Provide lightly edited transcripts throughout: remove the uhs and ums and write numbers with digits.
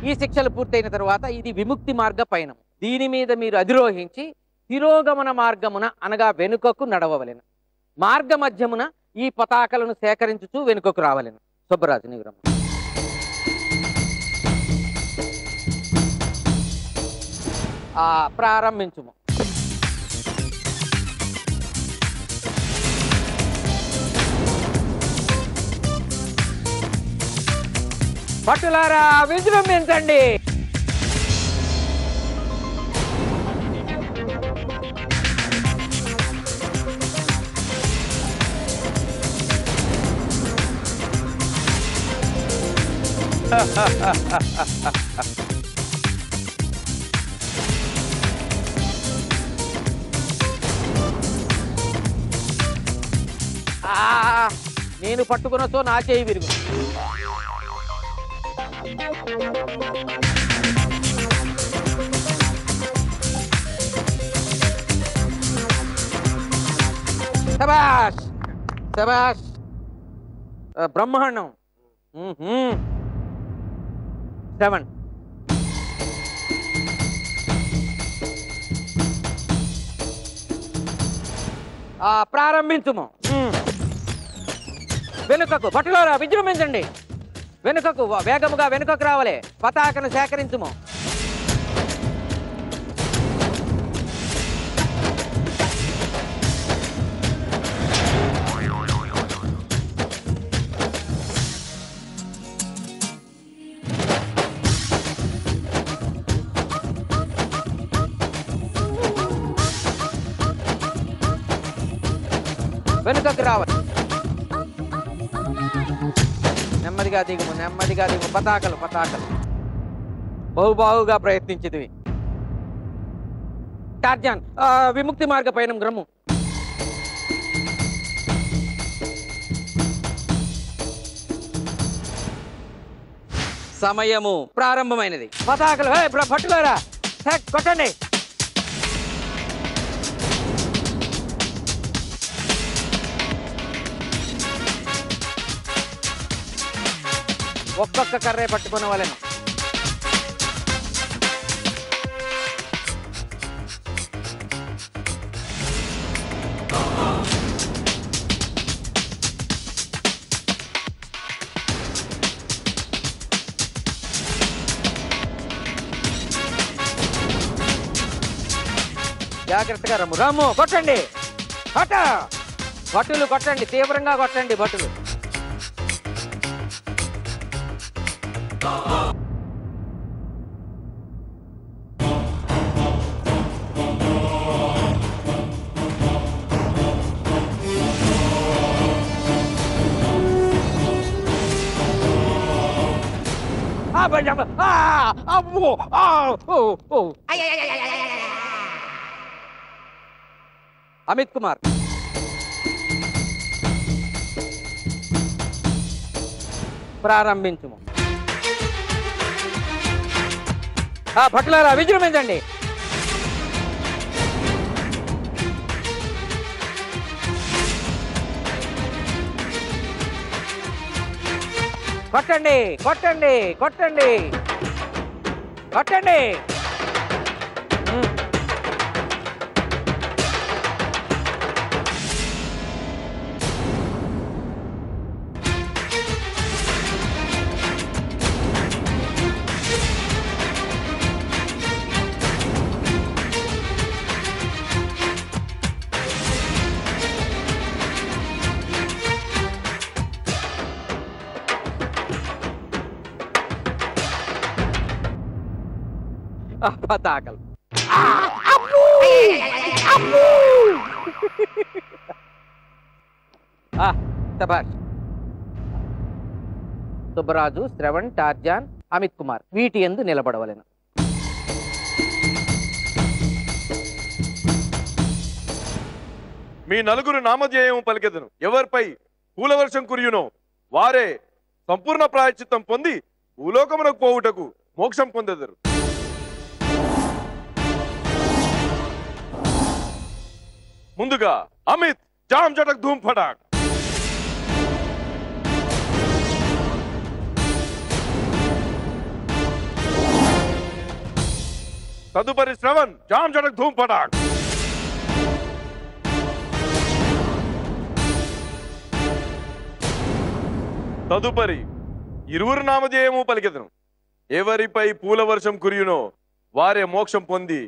ఈ శిక్షలు పూర్తయిన తర్వాత ఇది విముక్తి మార్గ పయనం. దీని మీద మీరు అధిరోహించి తిరోగమన మార్గమున అనగా వెనుకకు నడవవలెను. మార్గ మధ్యమున ఈ పతాకలను సేకరించుచూ వెనుకకు రావలెను. సుబ్బరాజు నీవు రమ్ము. ప్రారంభించుము. భటులారా విజృంభించండి. నేను పట్టుకున్నతో నా చేయి విరుగు. శభాష్ శభాష్, బ్రహ్మాండం. 7 ప్రారంభించుము. వెనుకకు భటులారా విజృంభించండి. వెనుకకు వేగముగా వెనుకకు రావాలి. పతాకను సేకరించుము. వెనుకకు రావాలి. నెమ్మదిగా దిగుము, నెమ్మదిగా దిగుము. పతాకలు పతాకలు బహుబాహుగా ప్రయత్నించేది. టార్జాన్ విముక్తి మార్గ పయనం గ్రమ్ము. సమయము ప్రారంభమైనది. పతాకలు భటులారా కొట్టండి. ఒక్కొక్క కర్రే పట్టుకునే వాళ్ళను. జాగ్రత్తగా రమ్ము రాము. కొట్టండి భటులు కొట్టండి, తీవ్రంగా కొట్టండి భటులు. అమిత్ కుమార్ ప్రారంభించుము. భటులారా విజృంభించండి. కొట్టండి కొట్టండి కొట్టండి కొట్టండి. పతాకలు సుబ్బరాజు, శ్రవణ్, టార్జాన్, అమిత్ కుమార్ వీటి యందు నిలబడవలెను. మీ నలుగురు నామధ్యేయం పలికెదను. ఎవరిపై పూలవర్షం కురియునో వారే సంపూర్ణ ప్రాయశ్చిత్తం పొంది భూలోకమునకు పోవుటకు మోక్షం పొందెదరు. ముందుగా అమిత్ జామ్ జటక్ ధూమ్ ఫటాక్. తదుపరి శ్రవణ్ జామ్ జడక్ ధూమ్ పటాక్. తదుపరి ఇరువురు నామధేయము పలికెదను. ఎవరిపై పూల వర్షం కురియునో వారే మోక్షం పొంది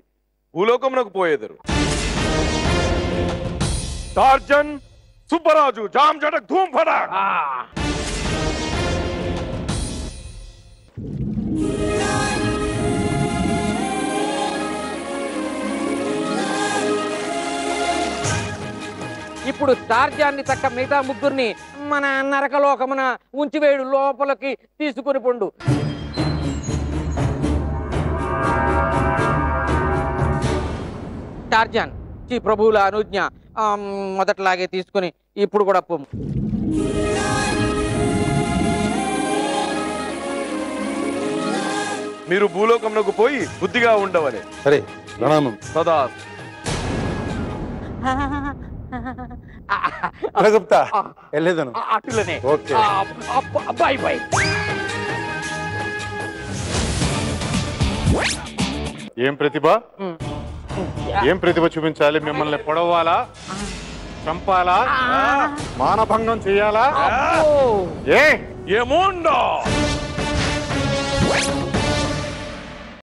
భూలోకమునకు పోయేదరు. టార్జన్ సుబ్బరాజు జామ్ జడక్ ధూమ్ పటాక్. ఇప్పుడు టార్జాన్ని తక్క మిగతా ముగ్గురిని మన నరకలోకమున ఉంచివేయుడు, లోపలికి తీసుకుని పొండు. టార్జాన్ శ్రీ ప్రభువుల అనుజ్ఞ మొదట్లాగే తీసుకుని ఇప్పుడు కూడా పొమ్ము. మీరు భూలోకమునకు పోయి బుద్ధిగా ఉండవలే. సరే ప్రణామం. సదా గుప్తా వెళ్ళేదను. అటులనే. ఓకే. Bye bye. ఏం ప్రతిభ, ఏం ప్రతిభ చూపించాలి? మిమ్మల్ని పొడవాలా, చంపాలా, మానభంగం చెయ్యాలా? ఏముండో